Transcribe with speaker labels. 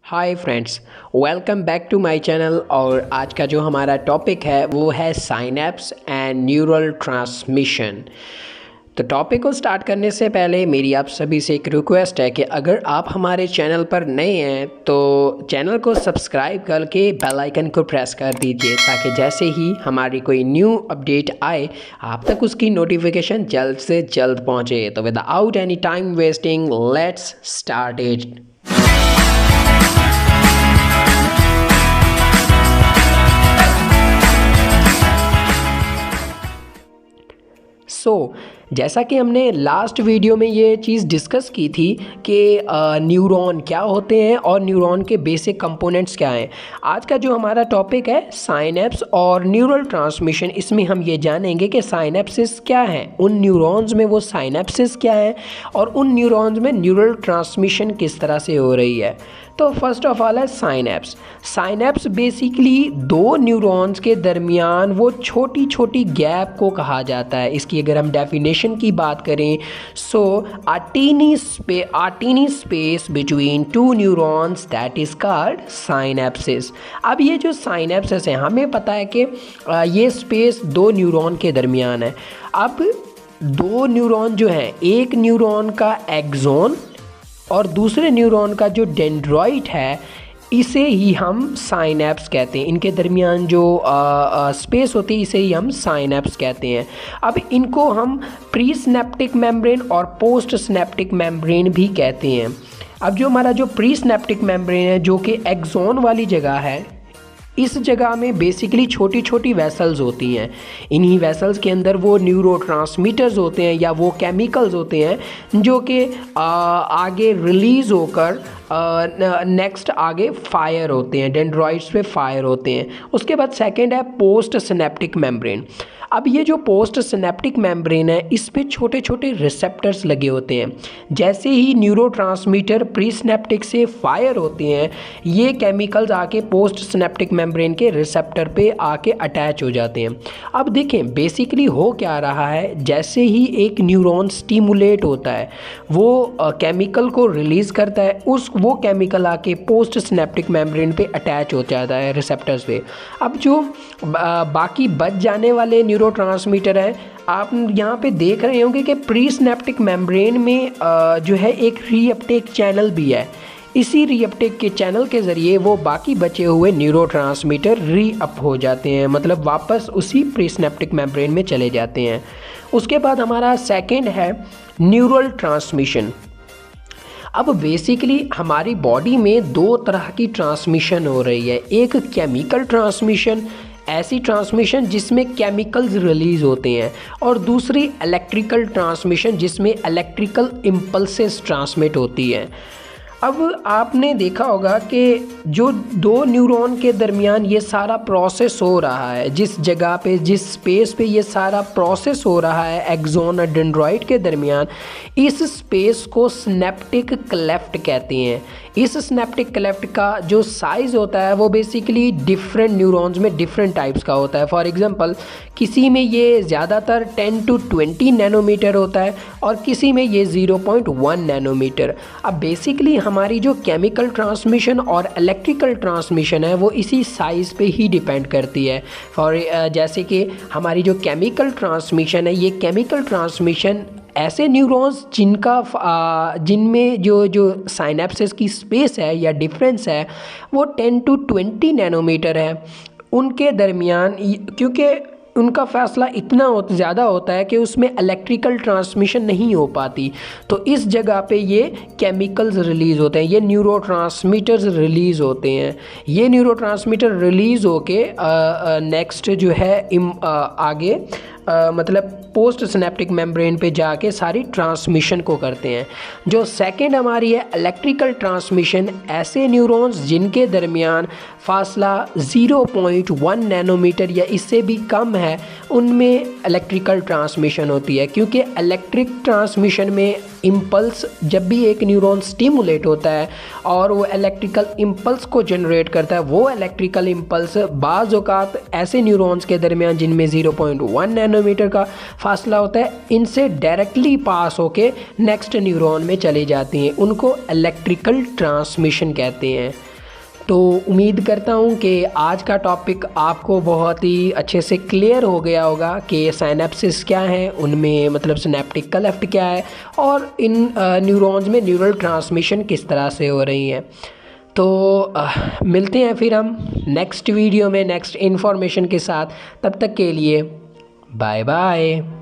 Speaker 1: Hi friends, welcome back to my channel. और आज का जो हमारा टॉपिक है वो है साइनेप्स एंड न्यूरल ट्रांसमिशन। तो टॉपिक को स्टार्ट करने से पहले मेरी आप सभी से एक रिक्वेस्ट है कि अगर आप हमारे चैनल पर नए हैं तो चैनल को सब्सक्राइब करके बेल आइकन को प्रेस कर दीजिए ताकि जैसे ही हमारी कोई न्यू अपडेट आए आप तक उसकी नोटिफिकेशन जल्द से जल्द पहुंचे। तो without any time wasting let's start it. जैसा कि हमने लास्ट वीडियो में ये चीज़ डिस्कस की थी कि न्यूरॉन क्या होते हैं और न्यूरॉन के बेसिक कंपोनेंट्स क्या हैं। आज का जो हमारा टॉपिक है साइनेप्स और न्यूरल ट्रांसमिशन, इसमें हम ये जानेंगे कि साइनेप्सिस क्या है, उन न्यूरॉन्स में वो साइनेप्सिस क्या है और उन न्यूरॉन्स में न्यूरल ट्रांसमिशन किस तरह से हो रही है। तो फर्स्ट ऑफ ऑल है साइनेप्स। साइनेप्स बेसिकली दो न्यूरॉन्स के दरमियान वो छोटी छोटी गैप को कहा जाता है। इसकी अगर हम डेफिनेशन की बात करें सो a teeny space between two neurons that is called synapses। अब ये जो साइनेप्सिस है हमें पता है कि ये स्पेस दो न्यूरॉन के दरमियान है। अब दो न्यूरॉन जो हैं, एक न्यूरॉन का एक्सॉन और दूसरे न्यूरॉन का जो डेंड्रॉइट है, इसे ही हम साइनेप्स कहते हैं। इनके दरमियान जो स्पेस होती है इसे ही हम साइनेप्स कहते हैं। अब इनको हम प्री सिनेप्टिक मेम्ब्रेन और पोस्ट सिनेप्टिक मेम्ब्रेन भी कहते हैं। अब जो हमारा जो प्री सिनेप्टिक मेम्ब्रेन है जो कि एक्सॉन वाली जगह है, इस जगह में बेसिकली छोटी छोटी वेसल्स होती हैं। इन्हीं वेसल्स के अंदर वो न्यूरोट्रांसमीटर्स होते हैं या वो केमिकल्स होते हैं जो कि आगे रिलीज़ होकर नेक्स्ट आगे फायर होते हैं, डेंड्रॉइड्स पे फायर होते हैं। उसके बाद सेकंड है पोस्ट सिनेप्टिक मेम्ब्रेन। अब ये जो पोस्ट सिनेप्टिक मेम्ब्रेन है इस पे छोटे छोटे रिसेप्टर्स लगे होते हैं। जैसे ही न्यूरोट्रांसमीटर प्री सिनेप्टिक से फायर होते हैं ये केमिकल्स आके पोस्ट सिनेप्टिक मेम्ब्रेन के रिसेप्टर पे आके अटैच हो जाते हैं। अब देखें बेसिकली हो क्या रहा है, जैसे ही एक न्यूरॉन स्टिमुलेट होता है वो केमिकल को रिलीज़ करता है, वो केमिकल आके पोस्ट सिनेप्टिक मेम्ब्रेन पे अटैच हो जाता है रिसेप्टर्स पे। अब जो बाकी बच जाने वाले न्यूरोट्रांसमीटर हैं, आप यहाँ पे देख रहे होंगे कि प्री सिनेप्टिक मेम्ब्रेन में जो है एक रीअपटेक चैनल भी है। इसी रीअपटेक के चैनल के ज़रिए वो बाकी बचे हुए न्यूरोट्रांसमीटर रीअप हो जाते हैं, मतलब वापस उसी प्री सिनेप्टिक मेम्ब्रेन में चले जाते हैं। उसके बाद हमारा सेकेंड है न्यूरल ट्रांसमिशन। अब बेसिकली हमारी बॉडी में दो तरह की ट्रांसमिशन हो रही है। एक केमिकल ट्रांसमिशन, ऐसी ट्रांसमिशन जिसमें केमिकल्स रिलीज़ होते हैं, और दूसरी इलेक्ट्रिकल ट्रांसमिशन जिसमें इलेक्ट्रिकल इम्पल्सेस ट्रांसमिट होती है। अब आपने देखा होगा कि जो दो न्यूरॉन के दरमियान ये सारा प्रोसेस हो रहा है, जिस जगह पे जिस स्पेस पे ये सारा प्रोसेस हो रहा है एक्सॉन और डेंड्रॉइट के दरमियान, इस स्पेस को सिनेप्टिक क्लेफ्ट कहते हैं। इस सिनेप्टिक क्लेफ्ट का जो साइज़ होता है वो बेसिकली डिफरेंट न्यूरॉन्स में डिफरेंट टाइप्स का होता है। फॉर एग्जांपल किसी में ये ज़्यादातर 10 to 20 नैनोमीटर होता है और किसी में ये 0.1 नैनोमीटर। अब बेसिकली हमारी जो केमिकल ट्रांसमिशन और इलेक्ट्रिकल ट्रांसमिशन है वो इसी साइज़ पे ही डिपेंड करती है। और जैसे कि हमारी जो केमिकल ट्रांसमिशन है, ये केमिकल ट्रांसमिशन ऐसे न्यूरॉन्स जिनमें जो साइनेप्सिस की स्पेस है या डिफरेंस है वो 10 to 20 नैनोमीटर है, उनके दरमियान क्योंकि उनका फ़ासला इतना ज़्यादा होता है कि उसमें इलेक्ट्रिकल ट्रांसमिशन नहीं हो पाती, तो इस जगह पे ये केमिकल्स रिलीज़ होते हैं, ये न्यूरोट्रांसमीटर्स रिलीज़ होते हैं। ये न्यूरोट्रांसमीटर रिलीज़ होके नेक्स्ट जो है आगे मतलब पोस्ट सिनेप्टिक मेम्ब्रेन पे जाके सारी ट्रांसमिशन को करते हैं। जो सेकंड हमारी है इलेक्ट्रिकल ट्रांसमिशन, ऐसे न्यूरॉन्स जिनके दरमियान फासला 0.1 नैनोमीटर या इससे भी कम है उनमें इलेक्ट्रिकल ट्रांसमिशन होती है। क्योंकि इलेक्ट्रिक ट्रांसमिशन में इम्पल्स, जब भी एक न्यूरॉन स्टिमुलेट होता है और वो इलेक्ट्रिकल इम्पल्स को जनरेट करता है, वो इलेक्ट्रिकल इम्पल्स बाज़ औक़ात ऐसे न्यूरॉन्स के दरमियान जिनमें 0.1 नैनोमीटर का फासला होता है इनसे डायरेक्टली पास होके नेक्स्ट न्यूरॉन में चली जाती हैं, उनको इलेक्ट्रिकल ट्रांसमिशन कहते हैं। तो उम्मीद करता हूँ कि आज का टॉपिक आपको बहुत ही अच्छे से क्लियर हो गया होगा कि साइनेप्सिस क्या है, उनमें मतलब सिनेप्टिक क्लेफ्ट क्या है और इन न्यूरॉन्स में न्यूरल ट्रांसमिशन किस तरह से हो रही है। तो मिलते हैं फिर हम नेक्स्ट वीडियो में नेक्स्ट इन्फॉर्मेशन के साथ। तब तक के लिए बाय बाय।